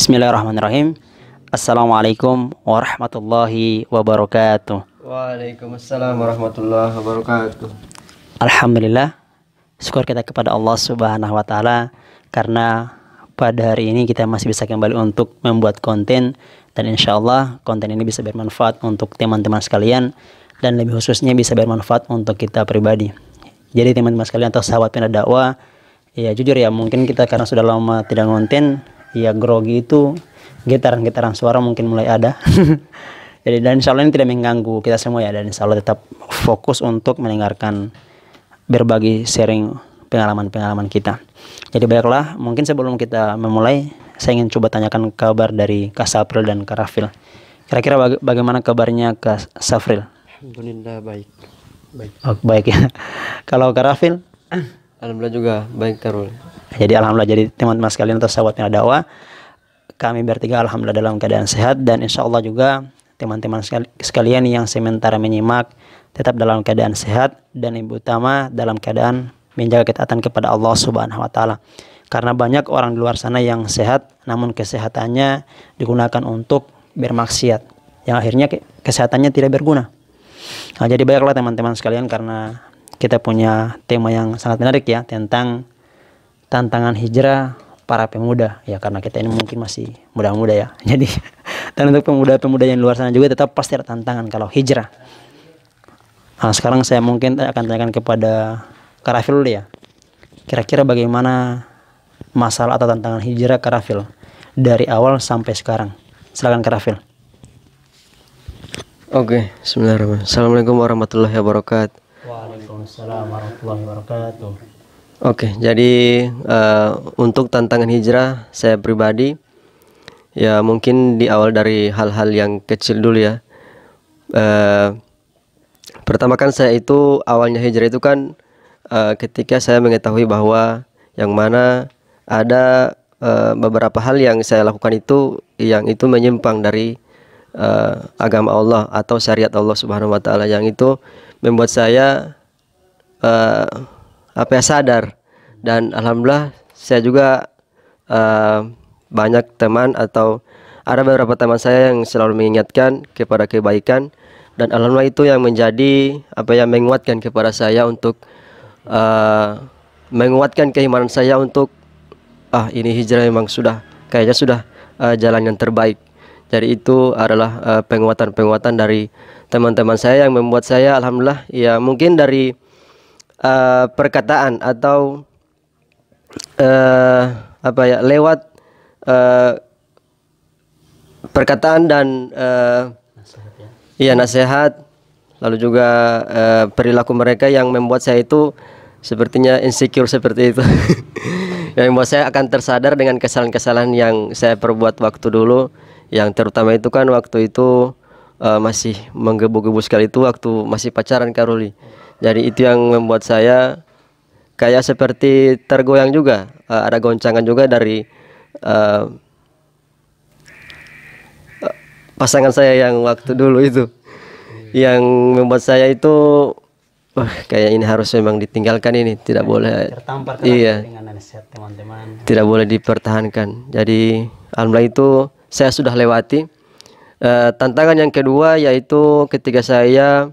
Bismillahirrahmanirrahim. Assalamualaikum warahmatullahi wabarakatuh. Waalaikumsalam warahmatullahi wabarakatuh. Alhamdulillah, syukur kita kepada Allah Subhanahu wa taala karena pada hari ini kita masih bisa kembali untuk membuat konten, dan insya Allah konten ini bisa bermanfaat untuk teman-teman sekalian dan lebih khususnya bisa bermanfaat untuk kita pribadi. Jadi teman-teman sekalian atau sahabat Pena Dakwah, ya jujur ya, mungkin kita karena sudah lama tidak konten, ya grogi itu, getaran-getaran suara mungkin mulai ada. Jadi dan insya Allah ini tidak mengganggu kita semua ya, dan insya Allah tetap fokus untuk mendengarkan berbagi sharing pengalaman-pengalaman kita. Jadi baiklah, mungkin sebelum kita memulai, saya ingin coba tanyakan kabar dari Kak Safril dan Kak Rafil. Kira-kira bagaimana kabarnya Kak Safril? Alhamdulillah baik. Oh, baik ya. Kalau Kak Rafil? Alhamdulillah juga baik, Karul. Jadi alhamdulillah, jadi teman-teman sekalian atau sahabat Pena Dakwah, kami bertiga alhamdulillah dalam keadaan sehat, dan insya Allah juga teman-teman sekalian yang sementara menyimak tetap dalam keadaan sehat, dan ibu utama dalam keadaan menjaga ketaatan kepada Allah Subhanahu wa taala. Karena banyak orang di luar sana yang sehat namun kesehatannya digunakan untuk bermaksiat, yang akhirnya kesehatannya tidak berguna. Nah, jadi baiklah teman-teman sekalian, karena kita punya tema yang sangat menarik ya, tentang tantangan hijrah para pemuda ya, karena kita ini mungkin masih muda-muda ya. Jadi dan untuk pemuda-pemuda yang luar sana juga tetap pasti ada tantangan kalau hijrah. Nah, sekarang saya mungkin akan tanyakan kepada Kak Rafil dulu ya. Kira-kira bagaimana masalah atau tantangan hijrah Kak Rafil dari awal sampai sekarang? Silakan Kak Rafil. Oke, bismillahirrahmanirrahim. Assalamualaikum warahmatullahi wabarakatuh. Waalaikumsalam warahmatullahi wabarakatuh. Oke, jadi untuk tantangan hijrah saya pribadi, ya mungkin di awal dari hal-hal yang kecil dulu ya. Pertama kan saya itu awalnya hijrah itu kan ketika saya mengetahui bahwa yang mana ada beberapa hal yang saya lakukan itu yang itu menyimpang dari agama Allah atau syariat Allah Subhanahu wa taala, yang itu membuat saya sadar. Dan alhamdulillah saya juga banyak teman atau ada beberapa teman saya yang selalu mengingatkan kepada kebaikan, dan alhamdulillah itu yang menjadi menguatkan kepada saya untuk menguatkan keimanan saya untuk ini hijrah memang kayaknya sudah jalan yang terbaik. Jadi itu adalah penguatan-penguatan dari teman-teman saya yang membuat saya alhamdulillah ya, mungkin dari perkataan atau lewat perkataan dan nasihat, lalu juga perilaku mereka yang membuat saya itu sepertinya insecure seperti itu. Yang membuat saya akan tersadar dengan kesalahan-kesalahan yang saya perbuat waktu dulu, yang terutama itu kan waktu itu masih menggebu-gebu sekali itu waktu masih pacaran Karuli. Jadi itu yang membuat saya kayak seperti tergoyang juga, ada goncangan juga dari pasangan saya yang waktu dulu itu, yang membuat saya itu kayak ini harus memang ditinggalkan, ini tidak boleh, dengan nasihat teman-teman, tidak boleh dipertahankan. Jadi alhamdulillah itu saya sudah lewati. Tantangan yang kedua yaitu ketika saya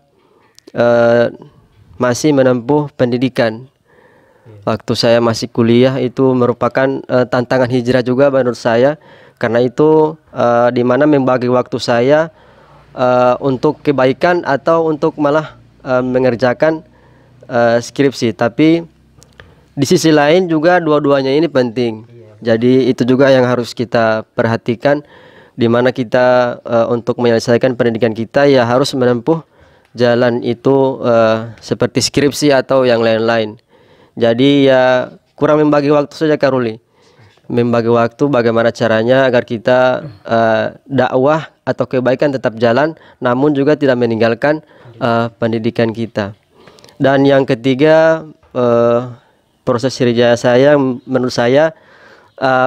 masih menempuh pendidikan. Waktu saya masih kuliah itu merupakan tantangan hijrah juga menurut saya, karena itu dimana membagi waktu saya untuk kebaikan atau untuk malah mengerjakan skripsi. Tapi di sisi lain juga dua-duanya ini penting. Jadi itu juga yang harus kita perhatikan, dimana kita untuk menyelesaikan pendidikan kita ya harus menempuh jalan itu seperti skripsi atau yang lain-lain. Jadi ya kurang membagi waktu saja Karuli. Membagi waktu bagaimana caranya agar kita dakwah atau kebaikan tetap jalan, namun juga tidak meninggalkan pendidikan kita. Dan yang ketiga, proses hijrah saya menurut saya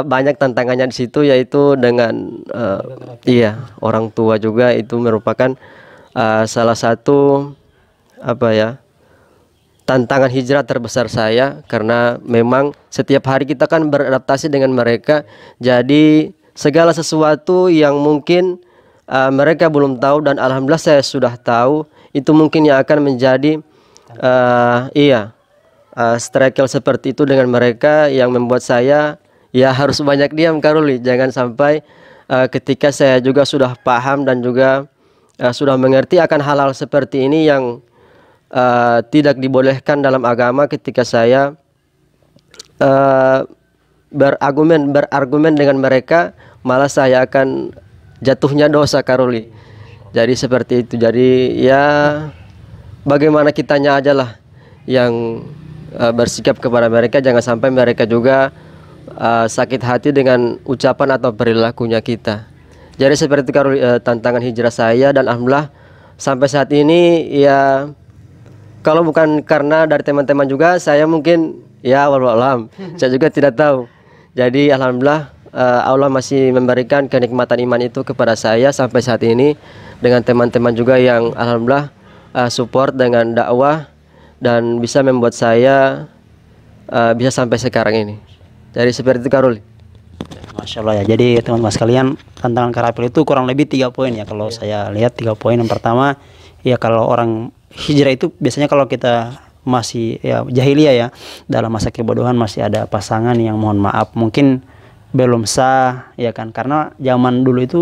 banyak tantangannya di situ, yaitu dengan orang tua juga. Itu merupakan salah satu tantangan hijrah terbesar saya, karena memang setiap hari kita kan beradaptasi dengan mereka. Jadi segala sesuatu yang mungkin mereka belum tahu dan alhamdulillah saya sudah tahu, itu mungkin yang akan menjadi struggle seperti itu dengan mereka, yang membuat saya ya harus banyak diam, Karuli. Jangan sampai ketika saya juga sudah paham dan juga sudah mengerti akan hal-hal seperti ini yang tidak dibolehkan dalam agama, ketika saya berargumen dengan mereka, malah saya akan jatuhnya dosa, Karuli. Jadi seperti itu. Jadi ya bagaimana kitanya aja lah yang bersikap kepada mereka, jangan sampai mereka juga sakit hati dengan ucapan atau perilakunya kita. Jadi seperti itu, Karuli, tantangan hijrah saya, dan alhamdulillah sampai saat ini ya, kalau bukan karena dari teman-teman juga, saya mungkin ya wallahu alam, saya juga tidak tahu. Jadi alhamdulillah Allah masih memberikan kenikmatan iman itu kepada saya sampai saat ini, dengan teman-teman juga yang alhamdulillah support dengan dakwah dan bisa membuat saya bisa sampai sekarang ini. Jadi seperti itu, Karuli. Masya Allah ya. Jadi teman-teman sekalian, tantangan Karapil itu kurang lebih 3 poin ya. Kalau saya lihat 3 poin. Yang pertama ya, kalau orang hijrah itu biasanya kalau kita masih ya jahiliyah ya, dalam masa kebodohan, masih ada pasangan yang mohon maaf mungkin belum sah ya kan, karena zaman dulu itu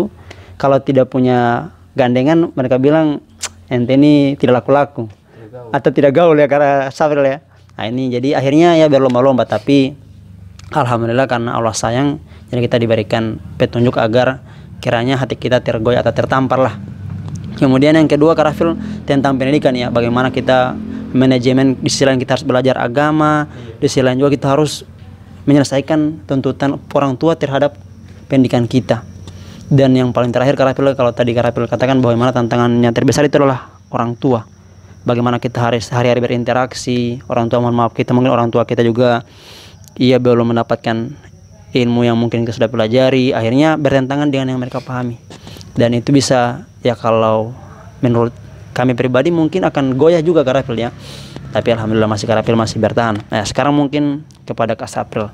kalau tidak punya gandengan mereka bilang ente ini tidak laku-laku atau tidak gaul ya, karena Sabril ya. Nah ini jadi akhirnya ya berlomba-lomba, tapi alhamdulillah karena Allah sayang, jadi kita diberikan petunjuk agar kiranya hati kita tergoyah atau tertampar lah. Kemudian yang kedua, Karafil, tentang pendidikan ya, bagaimana kita manajemen. Di sisi lain kita harus belajar agama, di sisi lain juga kita harus menyelesaikan tuntutan orang tua terhadap pendidikan kita. Dan yang paling terakhir, Karafil, kalau tadi Karafil katakan bagaimana tantangannya terbesar itu adalah orang tua. Bagaimana kita harus hari-hari berinteraksi, orang tua mohon maaf, kita mungkin orang tua kita juga ia belum mendapatkan ilmu yang mungkin kita sudah pelajari, akhirnya bertentangan dengan yang mereka pahami. Dan itu bisa ya, kalau menurut kami pribadi mungkin akan goyah juga Karafil ya. Tapi alhamdulillah masih Karafil masih bertahan. Nah sekarang mungkin kepada Kak Sapril,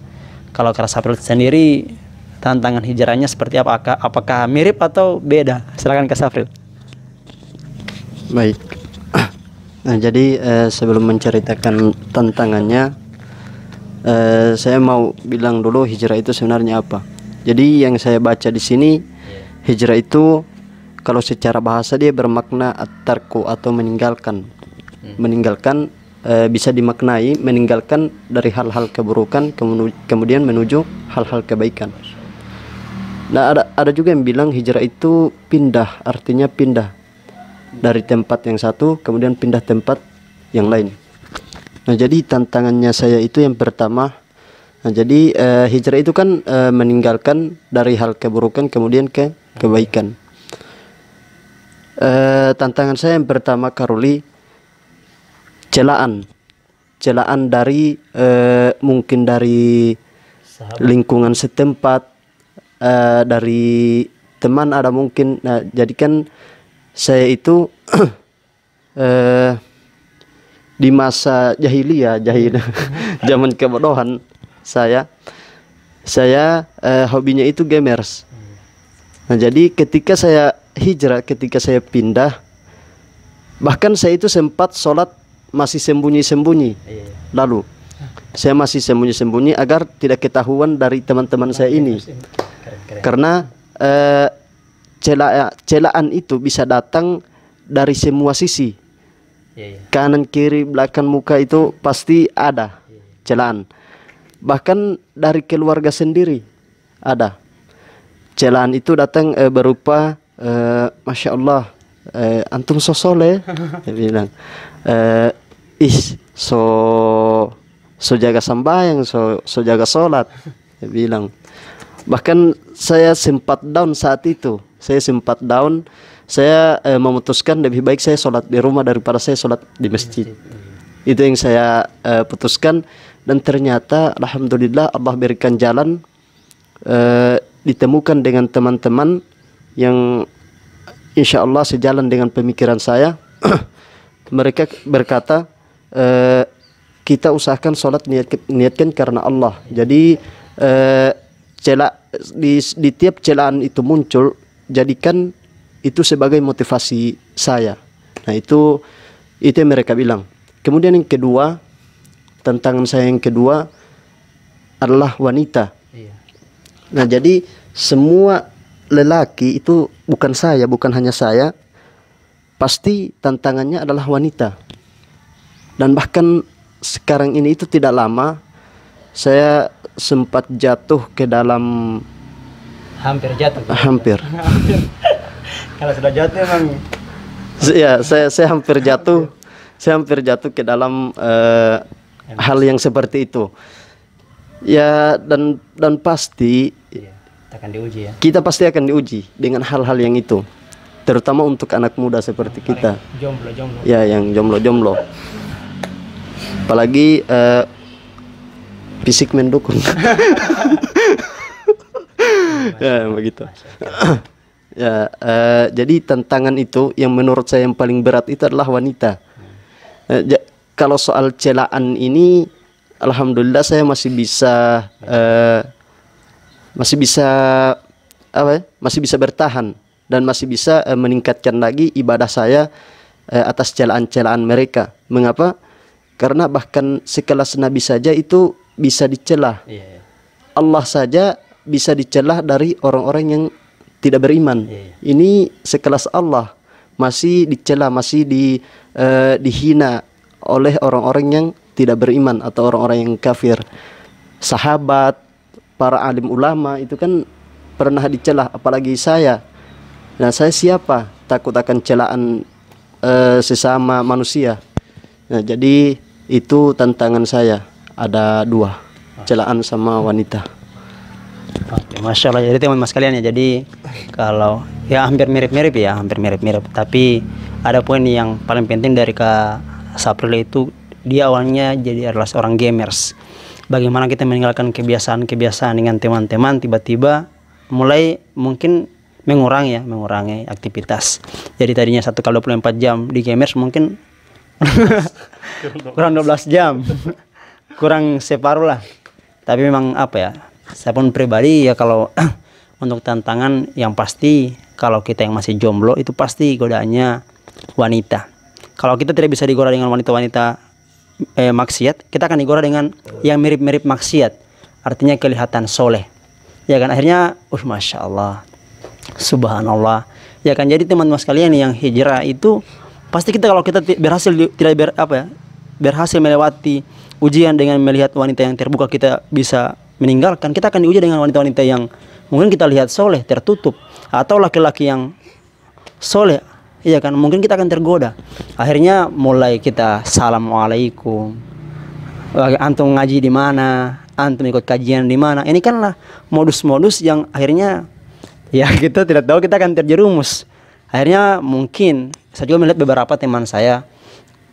kalau Kak Sapril sendiri tantangan hijrahnya seperti apa? Apakah mirip atau beda? Silakan Kak Sapril. Baik. Nah jadi sebelum menceritakan tantangannya, saya mau bilang dulu hijrah itu sebenarnya apa. Jadi yang saya baca di sini, hijrah itu kalau secara bahasa dia bermakna at-tarku atau meninggalkan. Meninggalkan bisa dimaknai meninggalkan dari hal-hal keburukan kemudian menuju hal-hal kebaikan. Nah ada juga yang bilang hijrah itu pindah, artinya pindah dari tempat yang satu kemudian pindah tempat yang lain. Nah jadi tantangannya saya itu yang pertama, nah jadi hijrah itu kan meninggalkan dari hal keburukan kemudian ke kebaikan. Tantangan saya yang pertama, Karuli, celaan dari mungkin dari lingkungan setempat, dari teman ada mungkin. Nah jadi kan saya itu di masa jahiliyah zaman kebodohan saya hobinya itu gamers. Nah jadi ketika saya hijrah, ketika saya pindah, bahkan saya itu sempat sholat masih sembunyi-sembunyi. Lalu saya masih sembunyi-sembunyi agar tidak ketahuan dari teman-teman saya ini. Karena celaan itu bisa datang dari semua sisi, kanan kiri belakang muka itu pasti ada celaan. Bahkan dari keluarga sendiri ada celaan itu datang berupa Masya Allah, antum so soleh, dia bilang, so jaga sambayang, so jaga sholat, dia bilang. Bahkan saya sempat down saat itu. Saya memutuskan lebih baik saya sholat di rumah daripada saya sholat di masjid. Itu yang saya putuskan. Dan ternyata alhamdulillah Allah berikan jalan, ditemukan dengan teman-teman yang insya Allah sejalan dengan pemikiran saya. Mereka berkata, kita usahakan sholat niatkan karena Allah. Jadi di tiap celaan itu muncul, jadikan itu sebagai motivasi saya. Nah, itu yang mereka bilang. Kemudian yang kedua, tantangan saya yang kedua adalah wanita. Nah, jadi semua lelaki itu, bukan hanya saya, pasti tantangannya adalah wanita. Dan bahkan sekarang ini itu tidak lama saya sempat jatuh ke dalam, Hampir jatuh. hampir. Kalau sudah jatuh emang Ya, saya hampir jatuh. Saya hampir jatuh ke dalam hal yang seperti itu. Ya, dan pasti akan diuji ya. kita pasti akan diuji dengan hal-hal yang itu. Terutama untuk anak muda seperti kita. Jomblo. Ya, yang jomblo-jomblo. Apalagi fisik mendukung. Ya, begitu. Ya, jadi tantangan itu yang menurut saya yang paling berat itu adalah wanita. Kalau soal celaan ini, alhamdulillah saya masih bisa masih bisa bertahan dan masih bisa meningkatkan lagi ibadah saya atas celaan-celaan mereka. Mengapa? Karena bahkan sekelas Nabi saja itu bisa dicela. Allah saja bisa dicela dari orang-orang yang tidak beriman. Ini sekelas Allah masih dicela, masih dihina oleh orang-orang yang tidak beriman atau orang-orang yang kafir. Sahabat, para alim ulama itu kan pernah dicela, apalagi saya. Nah, saya siapa takut akan celaan sesama manusia. Nah, jadi itu tantangan saya, ada dua, celaan sama wanita. Oke, Masya Allah. Jadi teman-teman sekalian ya, jadi kalau ya hampir mirip-mirip, tapi ada poin yang paling penting dari Kak Sapril itu, dia awalnya jadi adalah seorang gamers. Bagaimana kita meninggalkan kebiasaan-kebiasaan dengan teman-teman, tiba-tiba mulai mungkin mengurangi aktivitas. Jadi tadinya 1 kali 24 jam di gamers mungkin kurang 12 jam, kurang separuh lah. Tapi memang apa ya, saya pun pribadi ya, kalau untuk tantangan yang pasti, kalau kita yang masih jomblo itu pasti godaannya wanita. Kalau kita tidak bisa digoda dengan wanita-wanita maksiat, kita akan digoda dengan yang mirip-mirip maksiat, artinya kelihatan soleh, ya kan. Akhirnya Masya Allah, Subhanallah, ya kan. Jadi teman-teman sekalian yang hijrah itu pasti kita, kalau kita berhasil melewati ujian dengan melihat wanita yang terbuka, kita bisa meninggalkan, kita akan diuji dengan wanita-wanita yang mungkin kita lihat soleh, tertutup, atau laki-laki yang soleh, iya kan, mungkin kita akan tergoda. Akhirnya mulai kita assalamualaikum, antum ngaji di mana, antum ikut kajian di mana. Ini kanlah modus-modus yang akhirnya ya kita tidak tahu, kita akan terjerumus. Akhirnya mungkin saya juga melihat beberapa teman saya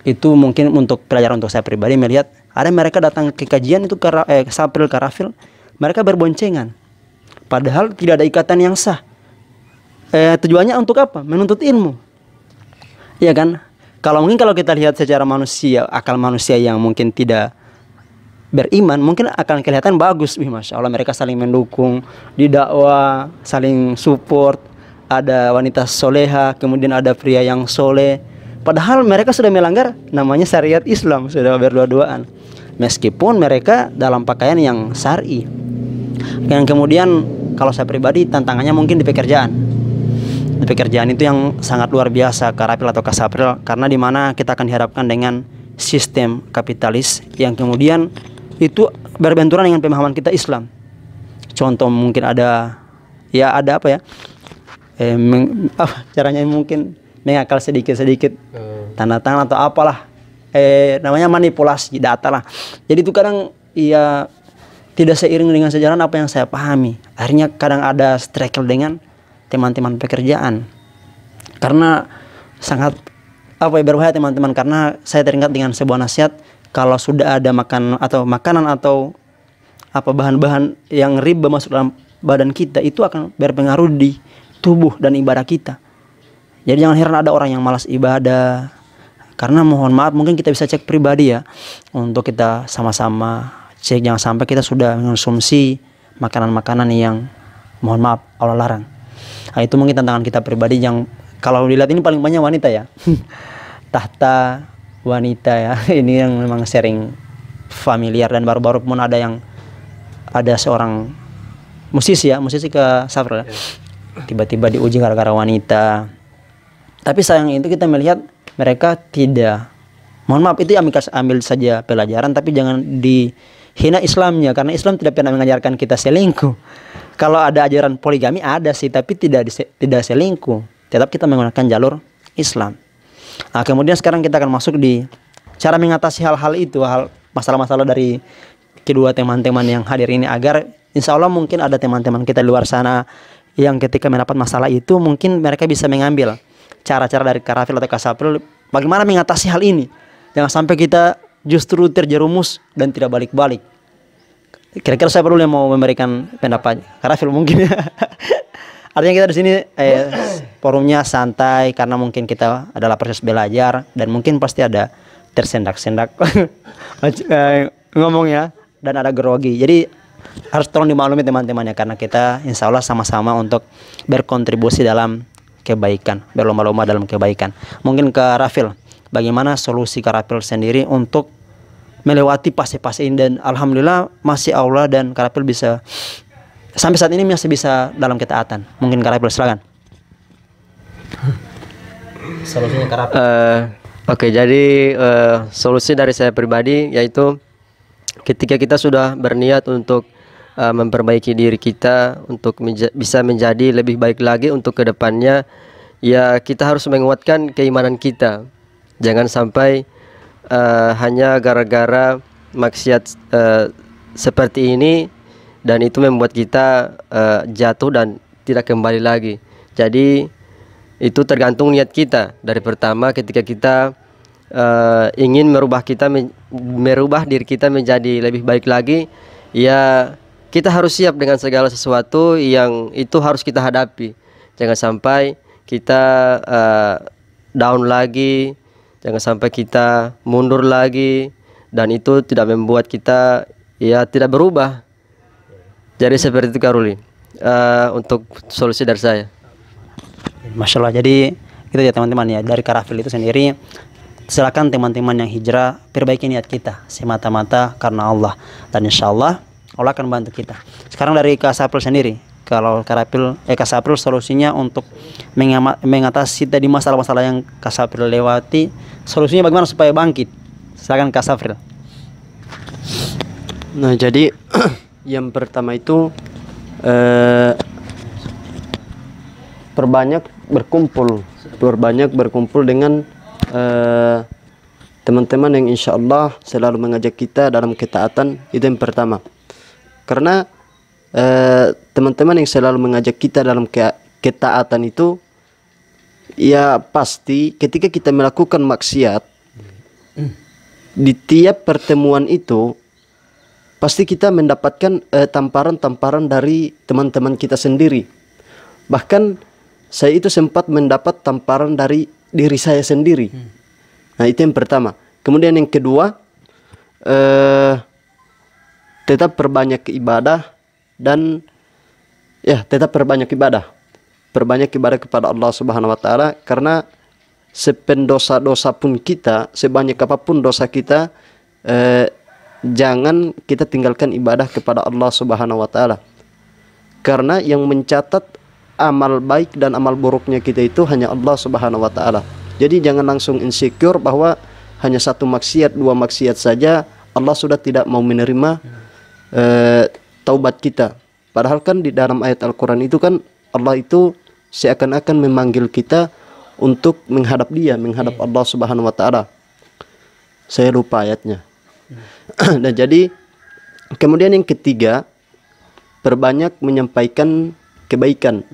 itu, mungkin untuk pelajaran untuk saya pribadi, melihat ada mereka datang ke kajian itu Sapril Karafil, mereka berboncengan, padahal tidak ada ikatan yang sah. Tujuannya untuk apa? Menuntut ilmu, ya kan. Kalau kita lihat secara manusia, akal manusia yang mungkin tidak beriman, mungkin akan kelihatan bagus. Masya Allah, mereka saling mendukung di dakwah, saling support, ada wanita soleha, kemudian ada pria yang soleh. Padahal mereka sudah melanggar namanya syariat Islam, sudah berdua-duaan, meskipun mereka dalam pakaian yang syar'i. Dan kemudian kalau saya pribadi, tantangannya mungkin di pekerjaan. Di pekerjaan itu yang sangat luar biasa, Karapil atau Kasapril, karena di mana kita akan dihadapkan dengan sistem kapitalis yang kemudian itu berbenturan dengan pemahaman kita Islam. Contoh mungkin ada caranya mungkin mengakal sedikit-sedikit tanda tangan atau apalah, namanya manipulasi data lah. Jadi itu kadang ya tidak seiring dengan sejalan apa yang saya pahami. Akhirnya kadang ada struggle dengan teman-teman pekerjaan, karena sangat berbahaya teman-teman. Karena saya teringat dengan sebuah nasihat, kalau sudah ada makanan atau bahan-bahan yang riba masuk dalam badan kita, itu akan berpengaruh di tubuh dan ibadah kita. Jadi jangan heran ada orang yang malas ibadah, karena mohon maaf, mungkin kita bisa cek pribadi ya, untuk kita sama-sama cek, jangan sampai kita sudah mengonsumsi makanan-makanan yang mohon maaf Allah larang. Nah, itu mungkin tantangan kita pribadi yang kalau dilihat ini paling banyak wanita ya. Tahta wanita ya. Ini yang memang sering familiar, dan baru-baru pun ada seorang musisi ke Safril ya. Tiba-tiba diuji gara-gara wanita. Tapi sayang itu kita melihat mereka tidak, mohon maaf, itu ambil saja pelajaran, tapi jangan dihina Islamnya, karena Islam tidak pernah mengajarkan kita selingkuh. Kalau ada ajaran poligami ada sih, tapi tidak selingkuh. Tetap kita menggunakan jalur Islam. Nah, kemudian sekarang kita akan masuk di cara mengatasi hal-hal itu, masalah-masalah dari kedua teman-teman yang hadir ini, agar insya Allah mungkin ada teman-teman kita di luar sana yang ketika mendapat masalah itu mungkin mereka bisa mengambil cara-cara dari Karafil atau Kasafril bagaimana mengatasi hal ini. Jangan sampai kita justru terjerumus dan tidak balik-balik. Kira-kira saya perlu yang mau memberikan pendapat Karafil mungkin ya. Artinya kita di sini forumnya santai karena mungkin kita adalah proses belajar dan mungkin pasti ada tersendak-sendak ngomongnya dan ada grogi. Jadi harus tolong dimaklumi teman-temannya, karena kita insya Allah sama-sama untuk berkontribusi dalam kebaikan, berlomba-lomba dalam kebaikan. Mungkin ke Rafil, bagaimana solusi Karafil sendiri untuk melewati fase-fase ini, dan alhamdulillah masih Allah dan Karafil bisa sampai saat ini masih bisa dalam ketaatan. Mungkin Karafil silakan. Solusinya Karafil. Oke, jadi solusi dari saya pribadi yaitu ketika kita sudah berniat untuk memperbaiki diri kita untuk bisa menjadi lebih baik lagi untuk kedepannya, ya kita harus menguatkan keimanan kita. Jangan sampai hanya gara-gara maksiat seperti ini dan itu membuat kita jatuh dan tidak kembali lagi. Jadi itu tergantung niat kita. Dari pertama ketika kita ingin merubah diri kita menjadi lebih baik lagi, ya kita harus siap dengan segala sesuatu yang itu harus kita hadapi. Jangan sampai kita down lagi, jangan sampai kita mundur lagi, dan itu tidak membuat kita ya tidak berubah. Jadi seperti itu Karuli, untuk solusi dari saya. Masya Allah. Jadi itu ya teman-teman ya, dari Karafil itu sendiri, silakan teman-teman yang hijrah perbaiki niat kita semata-mata karena Allah, dan insya Allah Allah akan bantu kita. Sekarang dari Kasafril sendiri, kalau Kasafril solusinya untuk mengatasi tadi masalah-masalah yang Kasafril lewati, solusinya bagaimana supaya bangkit? Silakan Kasafril. Nah, jadi yang pertama itu perbanyak berkumpul dengan teman-teman yang insya Allah selalu mengajak kita dalam ketaatan. Itu yang pertama, karena teman-teman yang selalu mengajak kita dalam ketaatan itu, ya pasti ketika kita melakukan maksiat di tiap pertemuan itu pasti kita mendapatkan tamparan-tamparan dari teman-teman kita sendiri. Bahkan saya itu sempat mendapat tamparan dari diri saya sendiri. Nah, itu yang pertama. Kemudian yang kedua, tetap perbanyak ibadah, dan ya tetap perbanyak ibadah kepada Allah Subhanahu wa taala, karena sependosa-dosa pun kita, sebanyak apapun dosa kita, jangan kita tinggalkan ibadah kepada Allah Subhanahu wa taala, karena yang mencatat amal baik dan amal buruknya kita itu hanya Allah Subhanahu wa taala. Jadi jangan langsung insecure bahwa hanya satu maksiat, dua maksiat saja Allah sudah tidak mau menerima taubat kita. Padahal kan di dalam ayat Al-Quran itu kan Allah itu seakan-akan memanggil kita untuk menghadap Allah Subhanahu wa taala. Saya lupa ayatnya. Dan jadi kemudian yang ketiga, perbanyak menyampaikan kebaikan.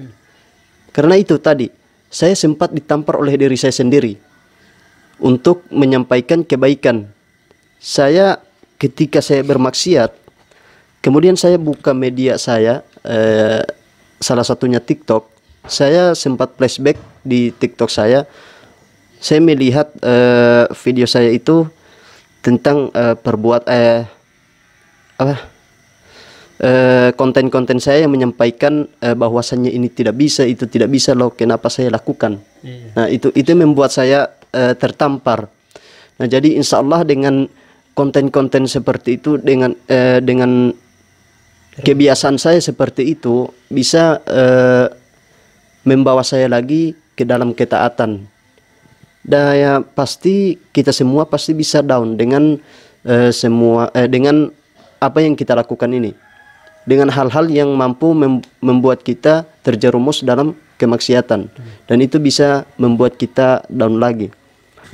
Karena itu tadi saya sempat ditampar oleh diri saya sendiri untuk menyampaikan kebaikan. Saya ketika saya bermaksiat, kemudian saya buka media saya, salah satunya TikTok. Saya sempat flashback di TikTok saya melihat video saya itu tentang konten-konten saya yang menyampaikan bahwasannya ini tidak bisa, itu tidak bisa loh, kenapa saya lakukan. Nah itu membuat saya tertampar. Nah jadi insya Allah dengan konten-konten seperti itu, dengan kebiasaan saya seperti itu, bisa membawa saya lagi ke dalam ketaatan. Dan ya pasti kita semua pasti bisa down dengan dengan apa yang kita lakukan ini, dengan hal-hal yang mampu membuat kita terjerumus dalam kemaksiatan, dan itu bisa membuat kita down lagi.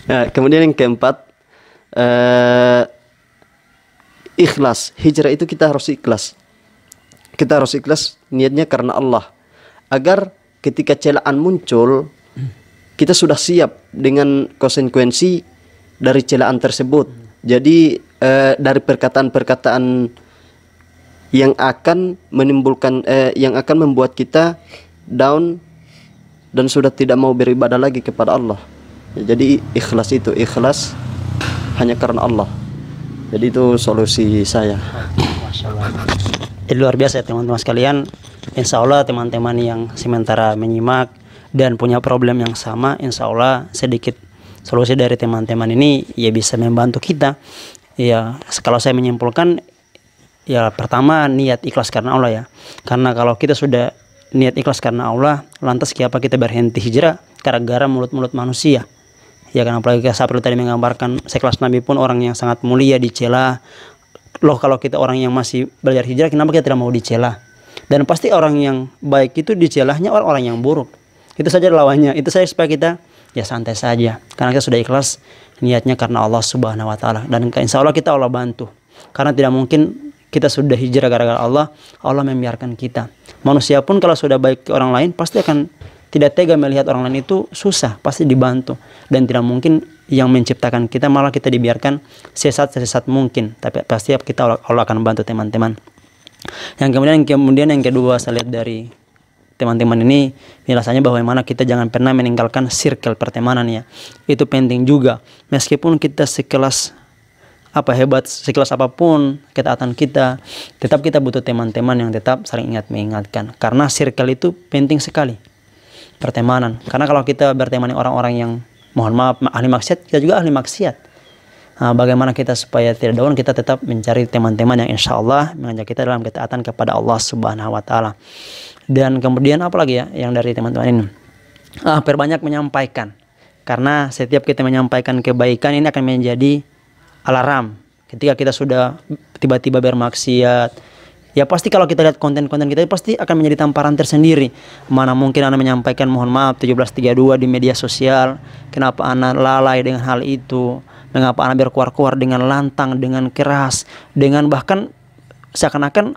Nah, kemudian yang keempat, ikhlas. Hijrah itu kita harus ikhlas. Kita harus ikhlas niatnya karena Allah, agar ketika celaan muncul, kita sudah siap dengan konsekuensi dari celaan tersebut. Jadi dari perkataan-perkataan yang akan menimbulkan yang akan membuat kita down dan sudah tidak mau beribadah lagi kepada Allah. Jadi ikhlas itu, ikhlas hanya karena Allah. Jadi itu solusi saya. Jadi luar biasa ya teman-teman sekalian. Insya Allah teman-teman yang sementara menyimak dan punya problem yang sama, insya Allah sedikit solusi dari teman-teman ini ya bisa membantu kita. Ya kalau saya menyimpulkan, ya pertama niat ikhlas karena Allah ya. Karena kalau kita sudah niat ikhlas karena Allah, lantas kenapa kita berhenti hijrah gara-gara mulut-mulut manusia? Ya kan, apalagi seperti tadi menggambarkan sekelas Nabi pun orang yang sangat mulia dicela. Loh kalau kita orang yang masih belajar hijrah, kenapa kita tidak mau dicela? Dan pasti orang yang baik itu dicelahnya orang-orang yang buruk. Itu saja lawannya. Itu saja supaya kita ya santai saja. Karena kita sudah ikhlas niatnya karena Allah Subhanahu wa taala, dan insya Allah kita Allah bantu. Karena tidak mungkin kita sudah hijrah gara-gara Allah, Allah membiarkan kita. Manusia pun kalau sudah baik ke orang lain pasti akan tidak tega melihat orang lain itu susah, pasti dibantu. Dan tidak mungkin yang menciptakan kita malah kita dibiarkan sesat mungkin. Tapi pasti kita Allah akan bantu teman-teman. Yang kemudian yang kedua saya lihat dari teman-teman ini rasanya bagaimana kita jangan pernah meninggalkan circle pertemanan ya. Itu penting juga. Meskipun kita sekelas sekelas apapun ketaatan kita, tetap kita butuh teman-teman yang tetap saling mengingatkan. Karena circle itu penting sekali, pertemanan. Karena kalau kita berteman dengan orang-orang yang mohon maaf ahli maksiat, kita juga ahli maksiat. Nah, bagaimana kita supaya tidak down, kita tetap mencari teman-teman yang insya Allah mengajak kita dalam ketaatan kepada Allah Subhanahu wa taala. Dan kemudian apa lagi ya yang dari teman-teman ini? Perbanyak menyampaikan. Karena setiap kita menyampaikan kebaikan ini akan menjadi alarm. Ketika kita sudah tiba-tiba bermaksiat, ya pasti kalau kita lihat konten-konten kita pasti akan menjadi tamparan tersendiri. Mana mungkin Anda menyampaikan mohon maaf 1732 di media sosial. Kenapa Anda lalai dengan hal itu? Mengapa Anda berkuar-kuar dengan lantang, dengan keras, dengan bahkan seakan-akan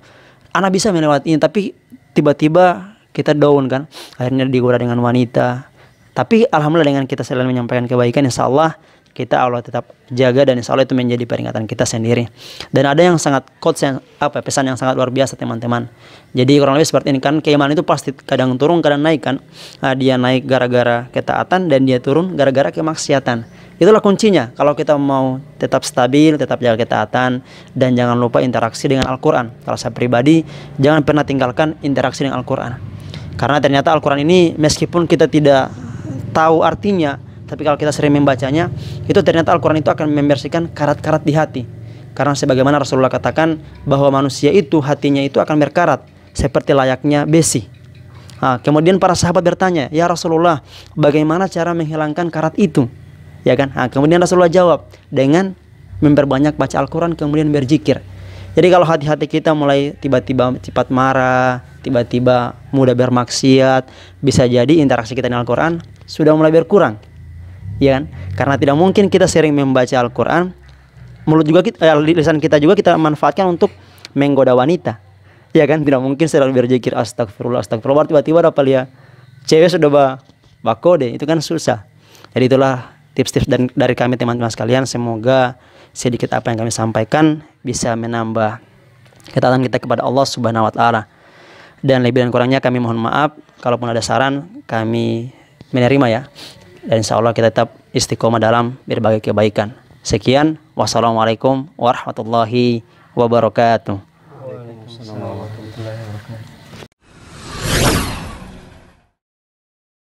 Anda bisa melewati ini, tapi tiba-tiba kita down kan, akhirnya digoda dengan wanita. Tapi alhamdulillah dengan kita selalu menyampaikan kebaikan, insya Allah kita Allah tetap jaga, dan insya Allah itu menjadi peringatan kita sendiri. Dan ada yang sangat quotes yang pesan yang sangat luar biasa teman-teman. Jadi kurang lebih seperti ini kan, keimanan itu pasti kadang turun kadang naik kan. Dia naik gara-gara ketaatan dan dia turun gara-gara kemaksiatan. Itulah kuncinya. Kalau kita mau tetap stabil, tetap jaga ketaatan, dan jangan lupa interaksi dengan Al-Quran. Kalau saya pribadi, jangan pernah tinggalkan interaksi dengan Al-Quran. Karena ternyata Al-Quran ini meskipun kita tidak tahu artinya, tapi kalau kita sering membacanya, itu ternyata Al-Quran itu akan membersihkan karat-karat di hati. Karena sebagaimana Rasulullah katakan bahwa manusia itu hatinya itu akan berkarat seperti layaknya besi. Kemudian para sahabat bertanya, ya Rasulullah, bagaimana cara menghilangkan karat itu? Ya kan? Kemudian Rasulullah jawab dengan memperbanyak baca Al-Quran, kemudian berzikir. Jadi kalau hati-hati kita mulai tiba-tiba cepat marah, tiba-tiba mudah bermaksiat, bisa jadi interaksi kita dengan Al-Quran sudah mulai berkurang. Ya kan? Karena tidak mungkin kita sering membaca Al-Quran, mulut juga kita, lisan kita juga kita manfaatkan untuk menggoda wanita. Ya kan? Tidak mungkin selalu berzikir astagfirullah, astagfirullah, tiba-tiba dapat lihat cewek sudah bakode, itu kan susah. Jadi itulah tips-tips dari kami teman-teman sekalian. Semoga sedikit apa yang kami sampaikan bisa menambah ketaatan kita kepada Allah Subhanahu wa taala. Dan lebih dan kurangnya kami mohon maaf. Kalaupun ada saran, kami menerima ya. Dan insya Allah kita tetap istiqomah dalam berbagai kebaikan. Sekian, wassalamualaikum warahmatullahi wabarakatuh. Assalamualaikum.